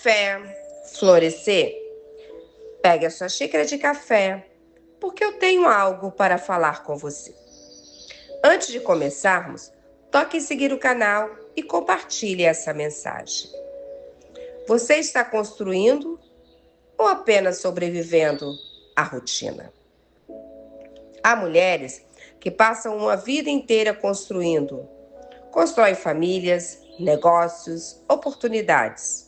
café florescer? Pegue a sua xícara de café, porque eu tenho algo para falar com você. Antes de começarmos, toque em seguir o canal e compartilhe essa mensagem. Você está construindo ou apenas sobrevivendo à rotina? Há mulheres que passam uma vida inteira construindo. Constroem famílias, negócios, oportunidades.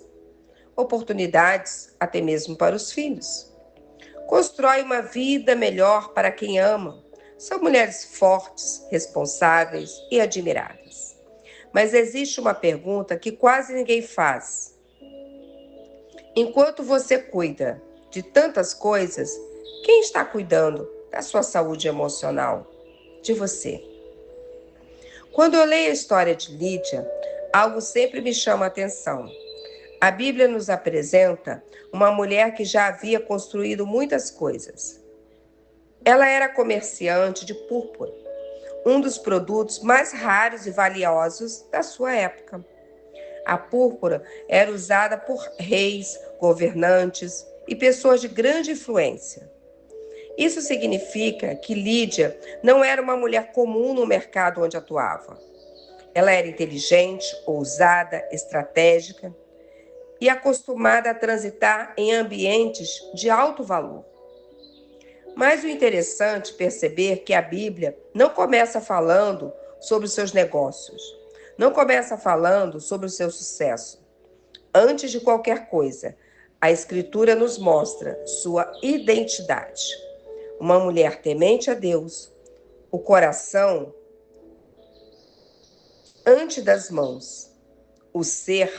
Oportunidades até mesmo para os filhos. Constrói uma vida melhor para quem ama. São mulheres fortes, responsáveis e admiradas. Mas existe uma pergunta que quase ninguém faz. Enquanto você cuida de tantas coisas, quem está cuidando da sua saúde emocional? De você. Quando eu leio a história de Lídia, algo sempre me chama a atenção. A Bíblia nos apresenta uma mulher que já havia construído muitas coisas. Ela era comerciante de púrpura, um dos produtos mais raros e valiosos da sua época. A púrpura era usada por reis, governantes e pessoas de grande influência. Isso significa que Lídia não era uma mulher comum no mercado onde atuava. Ela era inteligente, ousada, estratégica e acostumada a transitar em ambientes de alto valor. Mas o interessante é perceber que a Bíblia não começa falando sobre os seus negócios, não começa falando sobre o seu sucesso. Antes de qualquer coisa, a Escritura nos mostra sua identidade. Uma mulher temente a Deus, o coração antes das mãos, o ser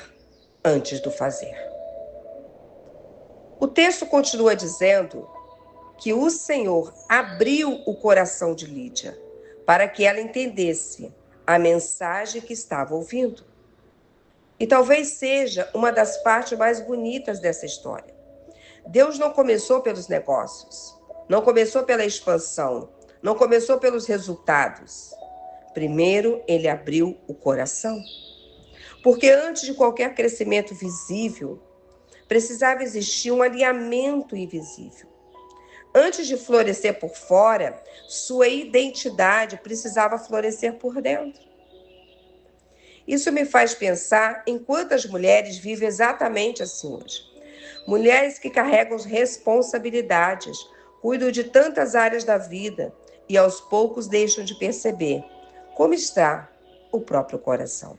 antes do fazer. O texto continua dizendo que o Senhor abriu o coração de Lídia para que ela entendesse a mensagem que estava ouvindo. E talvez seja uma das partes mais bonitas dessa história. Deus não começou pelos negócios, não começou pela expansão, não começou pelos resultados. Primeiro, ele abriu o coração. Porque antes de qualquer crescimento visível, precisava existir um alinhamento invisível. Antes de florescer por fora, sua identidade precisava florescer por dentro. Isso me faz pensar em quantas mulheres vivem exatamente assim hoje. Mulheres que carregam responsabilidades, cuidam de tantas áreas da vida e aos poucos deixam de perceber como está o próprio coração.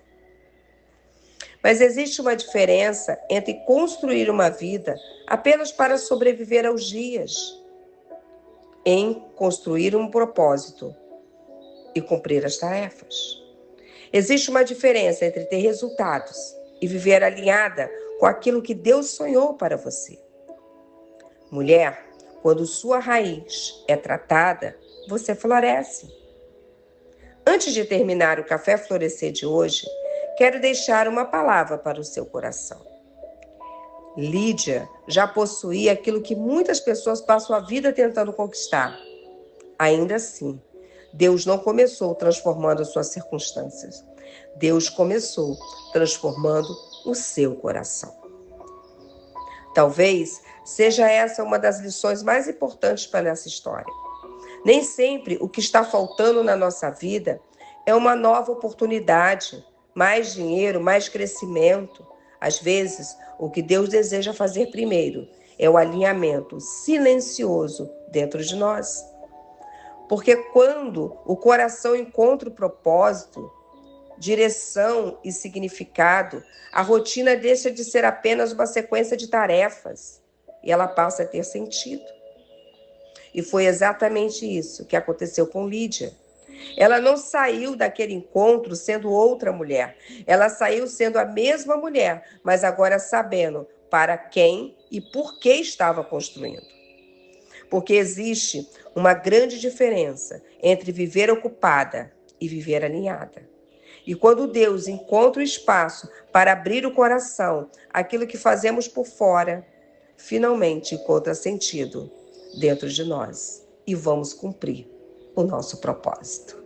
Mas existe uma diferença entre construir uma vida apenas para sobreviver aos dias, em construir um propósito e cumprir as tarefas. Existe uma diferença entre ter resultados e viver alinhada com aquilo que Deus sonhou para você. Mulher, quando sua raiz é tratada, você floresce. Antes de terminar o Café Florescer de hoje, quero deixar uma palavra para o seu coração. Lídia já possuía aquilo que muitas pessoas passam a vida tentando conquistar. Ainda assim, Deus não começou transformando as suas circunstâncias. Deus começou transformando o seu coração. Talvez seja essa uma das lições mais importantes para essa história. Nem sempre o que está faltando na nossa vida é uma nova oportunidade, mais dinheiro, mais crescimento. Às vezes, o que Deus deseja fazer primeiro é o alinhamento silencioso dentro de nós. Porque quando o coração encontra o propósito, direção e significado, a rotina deixa de ser apenas uma sequência de tarefas e ela passa a ter sentido. E foi exatamente isso que aconteceu com Lídia. Ela não saiu daquele encontro sendo outra mulher. Ela saiu sendo a mesma mulher, mas agora sabendo para quem e por que estava construindo. Porque existe uma grande diferença entre viver ocupada e viver alinhada. E quando Deus encontra o espaço para abrir o coração, aquilo que fazemos por fora, finalmente encontra sentido dentro de nós. E vamos cumprir o nosso propósito.